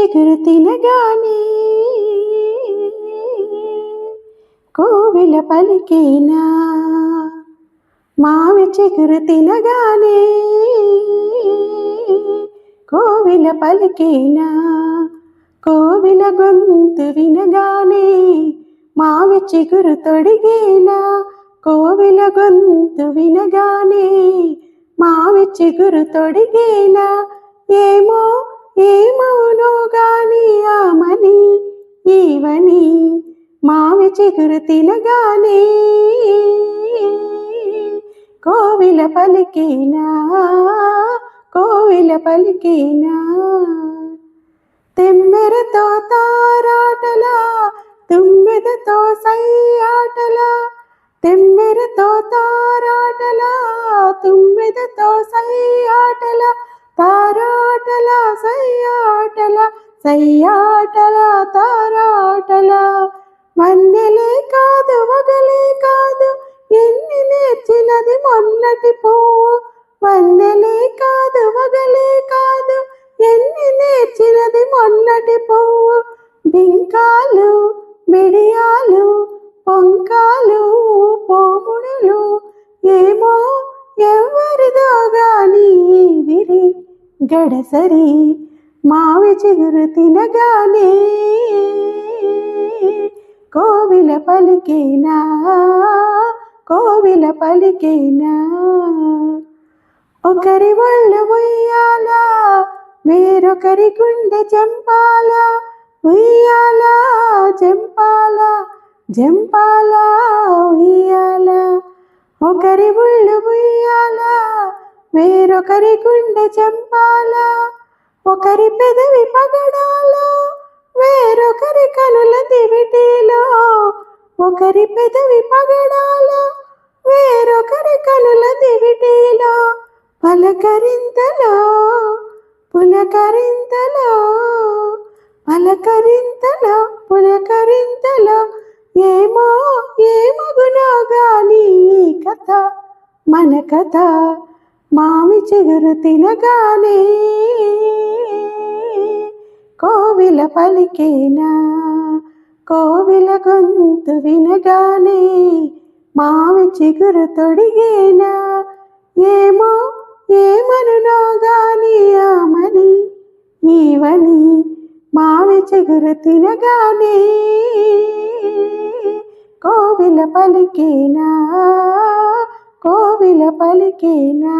చిగురు తినగానే కోవెల పలికేనా, మావి చిగురు తినగానే కోవెల పలికేనా, కోవెల గొంతు వినగానే మావి చిగురు తొడిగేనా, కోవెల గొంతు వినగానే మావి చిగురు తొడిగేనా. ఏమో ఏమవునో గాని ఆమని ఈవని మావి చిగురు తినగానే కోవెల పలికేనా, కోవెల పలికేనా. తెమ్మెరతో తారాటలా తుమ్మెదతో సయ్యాటలా, తెమ్మెరతో తారాటలా తుమ్మెదతో సయ్యాటలా, తారాటల సయ్యాటల సయ్యాటల తారాటల. వన్నెలే కాదు వగలే కాదు ఎన్ని నేర్చినది మొన్నటి పువ్వు, వన్నెలే కాదు వగలే కాదు ఎన్ని నేర్చినది మొన్నటి పువ్వు. బింకాలు బిడియాలు పొంకాలు పోముడులు ఏమో ఎవరిదో గాని విరి గడసరి మావి చిగురు తినగానే కోవెల పలికేనా, కోవెల పలికేనా. ఒకరి ఒళ్ళ ఉయ్యాల వేరొకరి గుండె జంపాల, ఉయ్యాల జంపాల జంపాల ఉయ్యాల. ఒకరి ఒళ్ళు ఉయ్యాల వేరొకరి గుండె చంపాల, ఒకరి పెదవి పగడాలో వేరొకరి కనుల దివిటీలో, ఒకరి పెదవి పగడాలో వేరొకరి కనుల దివిటీలో. పలకరింతలో పులకరింతలో పలకరింతలో పులకరింతలో ఏమో ఏమగునో గాని ఈ కథ మన కథ. మావి చిగురు తినగానే కోవెల పలికేనా, కోవెల గొంతు వినగానే మావి చిగురు తొడిగేనా. ఏమో ఏమనునో గాని ఆమని ఈవని మావి చిగురు తినగానే కోవెల పలికేనా, కోవెల పలికేనా.